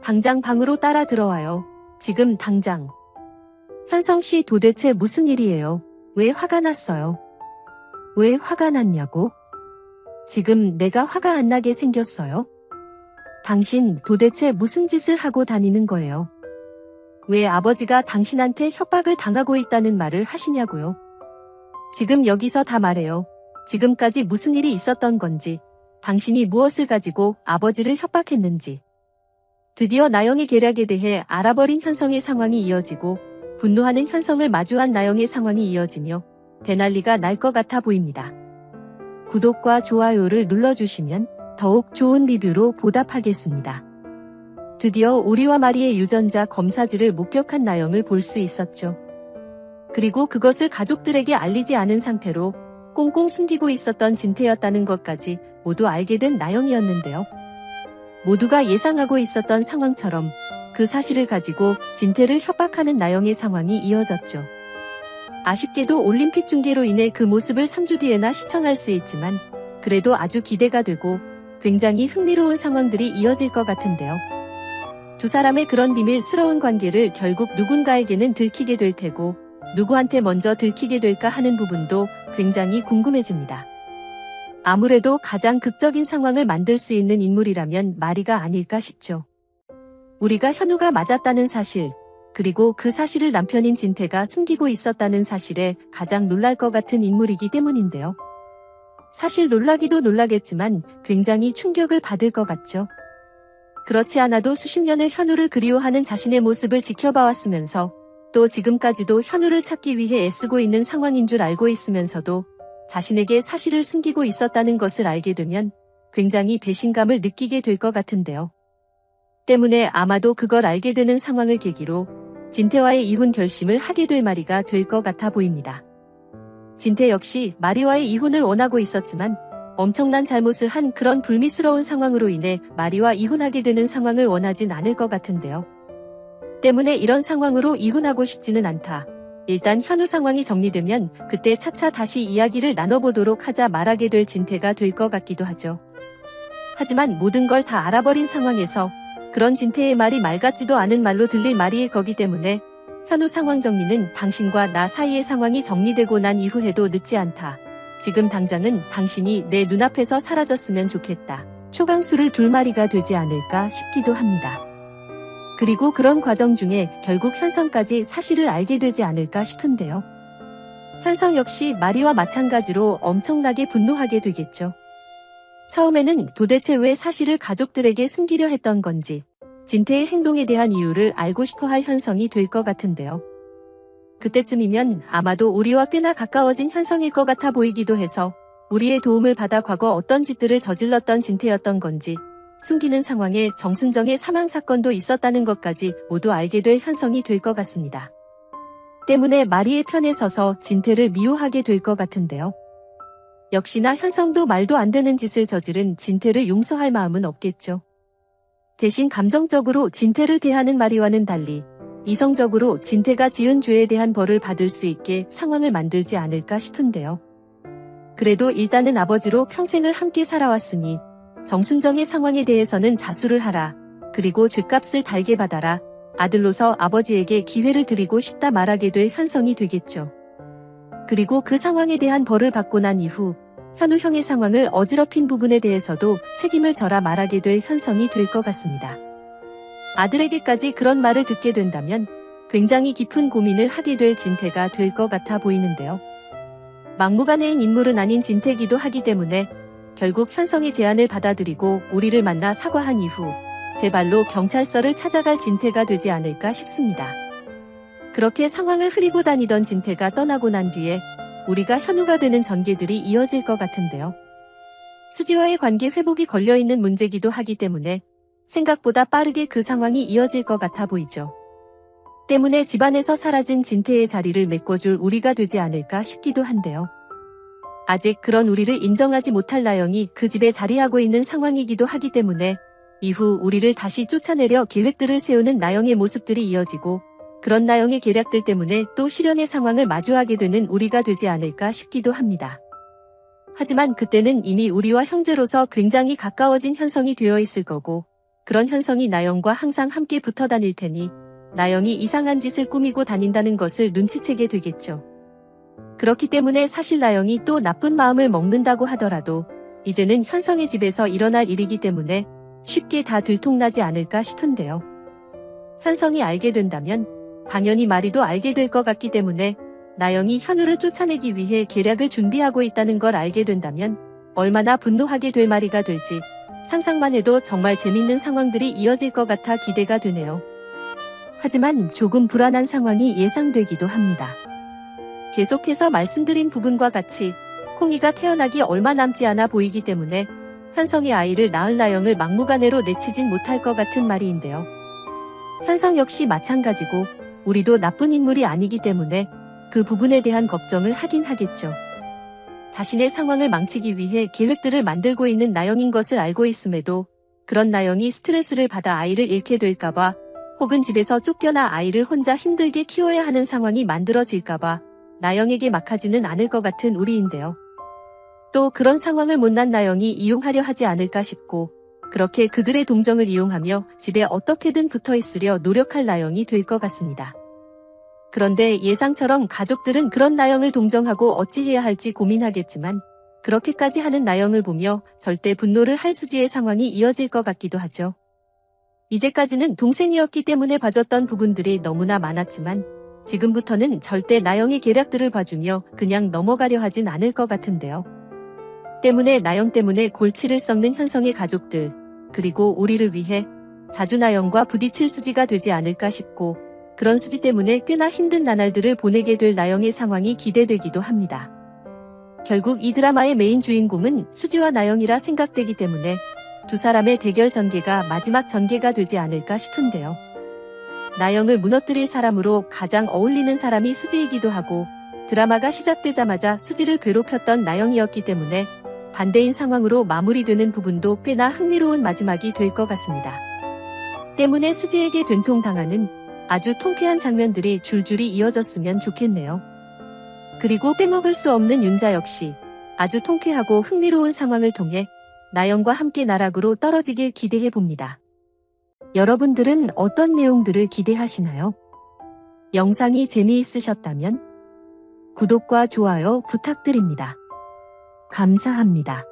당장 방으로 따라 들어와요. 지금 당장. 현성 씨 도대체 무슨 일이에요? 왜 화가 났어요? 왜 화가 났냐고? 지금 내가 화가 안 나게 생겼어요? 당신 도대체 무슨 짓을 하고 다니는 거예요? 왜 아버지가 당신한테 협박을 당하고 있다는 말을 하시냐고요? 지금 여기서 다 말해요. 지금까지 무슨 일이 있었던 건지, 당신이 무엇을 가지고 아버지를 협박했는지. 드디어 나영의 계략에 대해 알아버린 현성의 상황이 이어지고 분노하는 현성을 마주한 나영의 상황이 이어지며 대난리가 날 것 같아 보입니다. 구독과 좋아요를 눌러주시면 더욱 좋은 리뷰로 보답하겠습니다. 드디어 오리와 마리의 유전자 검사지를 목격한 나영을 볼 수 있었죠. 그리고 그것을 가족들에게 알리지 않은 상태로 꽁꽁 숨기고 있었던 진태였다는 것까지 모두 알게 된 나영이었는데요. 모두가 예상하고 있었던 상황처럼 그 사실을 가지고 진태를 협박하는 나영의 상황이 이어졌죠. 아쉽게도 올림픽 중계로 인해 그 모습을 3주 뒤에나 시청할 수 있지만 그래도 아주 기대가 되고 굉장히 흥미로운 상황들이 이어질 것 같은데요. 두 사람의 그런 비밀스러운 관계를 결국 누군가에게는 들키게 될 테고 누구한테 먼저 들키게 될까 하는 부분도 굉장히 궁금해집니다. 아무래도 가장 극적인 상황을 만들 수 있는 인물이라면 마리가 아닐까 싶죠. 우리가 현우가 맞았다는 사실, 그리고 그 사실을 남편인 진태가 숨기고 있었다는 사실에 가장 놀랄 것 같은 인물이기 때문인데요. 사실 놀라기도 놀라겠지만 굉장히 충격을 받을 것 같죠. 그렇지 않아도 수십 년을 현우를 그리워하는 자신의 모습을 지켜봐왔으면서 또 지금까지도 현우를 찾기 위해 애쓰고 있는 상황인 줄 알고 있으면서도 자신에게 사실을 숨기고 있었다는 것을 알게 되면 굉장히 배신감을 느끼게 될 것 같은데요. 때문에 아마도 그걸 알게 되는 상황을 계기로 진태와의 이혼 결심을 하게 될 마리가 될 것 같아 보입니다. 진태 역시 마리와의 이혼을 원하고 있었지만 엄청난 잘못을 한 그런 불미스러운 상황으로 인해 마리와 이혼하게 되는 상황을 원하진 않을 것 같은데요. 때문에 이런 상황으로 이혼하고 싶지는 않다. 일단 현우 상황이 정리되면 그때 차차 다시 이야기를 나눠보도록 하자 말하게 될 진태가 될 것 같기도 하죠. 하지만 모든 걸 다 알아버린 상황에서 그런 진태의 말이 말 같지도 않은 말로 들릴 말일 거기 때문에 현우 상황 정리는 당신과 나 사이의 상황이 정리되고 난 이후 해도 늦지 않다. 지금 당장은 당신이 내 눈앞에서 사라졌으면 좋겠다. 초강수를 둘 마리가 되지 않을까 싶기도 합니다. 그리고 그런 과정 중에 결국 현성까지 사실을 알게 되지 않을까 싶은데요. 현성 역시 마리와 마찬가지로 엄청나게 분노하게 되겠죠. 처음에는 도대체 왜 사실을 가족들에게 숨기려 했던 건지 진태의 행동에 대한 이유를 알고 싶어할 현성이 될 것 같은데요. 그때쯤이면 아마도 우리와 꽤나 가까워진 현성일 것 같아 보이기도 해서 우리의 도움을 받아 과거 어떤 짓들을 저질렀던 진태였던 건지 숨기는 상황에 정순정의 사망 사건도 있었다는 것까지 모두 알게 될 현성이 될 것 같습니다. 때문에 마리의 편에 서서 진태를 미워하게 될 것 같은데요. 역시나 현성도 말도 안 되는 짓을 저지른 진태를 용서할 마음은 없겠죠. 대신 감정적으로 진태를 대하는 마리와는 달리 이성적으로 진태가 지은 죄에 대한 벌을 받을 수 있게 상황을 만들지 않을까 싶은데요. 그래도 일단은 아버지로 평생을 함께 살아왔으니 정순정의 상황에 대해서는 자수를 하라. 그리고 죗값을 달게 받아라. 아들로서 아버지에게 기회를 드리고 싶다 말하게 될 현성이 되겠죠. 그리고 그 상황에 대한 벌을 받고 난 이후 현우 형의 상황을 어지럽힌 부분에 대해서도 책임을 져라 말하게 될 현성이 될 것 같습니다. 아들에게까지 그런 말을 듣게 된다면 굉장히 깊은 고민을 하게 될 진태가 될 것 같아 보이는데요. 막무가내인 인물은 아닌 진태기도 하기 때문에 결국 현성의 제안을 받아들이고 우리를 만나 사과한 이후 제 발로 경찰서를 찾아갈 진태가 되지 않을까 싶습니다. 그렇게 상황을 흐리고 다니던 진태가 떠나고 난 뒤에 우리가 현우가 되는 전개들이 이어질 것 같은데요. 수지와의 관계 회복이 걸려있는 문제기도 하기 때문에 생각보다 빠르게 그 상황이 이어질 것 같아 보이죠. 때문에 집안에서 사라진 진태의 자리를 메꿔줄 우리가 되지 않을까 싶기도 한데요. 아직 그런 우리를 인정하지 못할 나영이 그 집에 자리하고 있는 상황이기도 하기 때문에 이후 우리를 다시 쫓아내려 계획들을 세우는 나영의 모습들이 이어지고 그런 나영의 계략들 때문에 또 실현의 상황을 마주하게 되는 우리가 되지 않을까 싶기도 합니다. 하지만 그때는 이미 우리와 형제로서 굉장히 가까워진 현성이 되어 있을 거고 그런 현성이 나영과 항상 함께 붙어 다닐 테니 나영이 이상한 짓을 꾸미고 다닌다는 것을 눈치채게 되겠죠. 그렇기 때문에 사실 나영이 또 나쁜 마음을 먹는다고 하더라도 이제는 현성의 집에서 일어날 일이기 때문에 쉽게 다 들통나지 않을까 싶은데요. 현성이 알게 된다면 당연히 마리도 알게 될 것 같기 때문에 나영이 현우를 쫓아내기 위해 계략을 준비하고 있다는 걸 알게 된다면 얼마나 분노하게 될 마리가 될지 상상만 해도 정말 재밌는 상황들이 이어질 것 같아 기대가 되네요. 하지만 조금 불안한 상황이 예상되기도 합니다. 계속해서 말씀드린 부분과 같이 콩이가 태어나기 얼마 남지 않아 보이기 때문에 현성의 아이를 낳을 나영을 막무가내로 내치진 못할 것 같은 말이인데요. 현성 역시 마찬가지고 우리도 나쁜 인물이 아니기 때문에 그 부분에 대한 걱정을 하긴 하겠죠. 자신의 상황을 망치기 위해 계획들을 만들고 있는 나영인 것을 알고 있음에도 그런 나영이 스트레스를 받아 아이를 잃게 될까봐 혹은 집에서 쫓겨나 아이를 혼자 힘들게 키워야 하는 상황이 만들어질까봐 나영에게 막하지는 않을 것 같은 우리인데요. 또 그런 상황을 못난 나영이 이용하려 하지 않을까 싶고 그렇게 그들의 동정을 이용하며 집에 어떻게든 붙어있으려 노력할 나영이 될 것 같습니다. 그런데 예상처럼 가족들은 그런 나영을 동정하고 어찌해야 할지 고민하겠지만 그렇게까지 하는 나영을 보며 절대 분노를 할 수지의 상황이 이어질 것 같기도 하죠. 이제까지는 동생이었기 때문에 봐줬던 부분들이 너무나 많았지만 지금부터는 절대 나영의 계략들을 봐주며 그냥 넘어가려 하진 않을 것 같은데요. 때문에 나영 때문에 골치를 썩는 현성의 가족들, 그리고 우리를 위해 자주 나영과 부딪힐 수지가 되지 않을까 싶고 그런 수지 때문에 꽤나 힘든 나날들을 보내게 될 나영의 상황이 기대되기도 합니다. 결국 이 드라마의 메인 주인공은 수지와 나영이라 생각되기 때문에 두 사람의 대결 전개가 마지막 전개가 되지 않을까 싶은데요. 나영을 무너뜨릴 사람으로 가장 어울리는 사람이 수지이기도 하고 드라마가 시작되자마자 수지를 괴롭혔던 나영이었기 때문에 반대인 상황으로 마무리되는 부분도 꽤나 흥미로운 마지막이 될 것 같습니다. 때문에 수지에게 된통당하는 아주 통쾌한 장면들이 줄줄이 이어졌으면 좋겠네요. 그리고 빼먹을 수 없는 윤자 역시 아주 통쾌하고 흥미로운 상황을 통해 나영과 함께 나락으로 떨어지길 기대해봅니다. 여러분들은 어떤 내용들을 기대하시나요? 영상이 재미있으셨다면 구독과 좋아요 부탁드립니다. 감사합니다.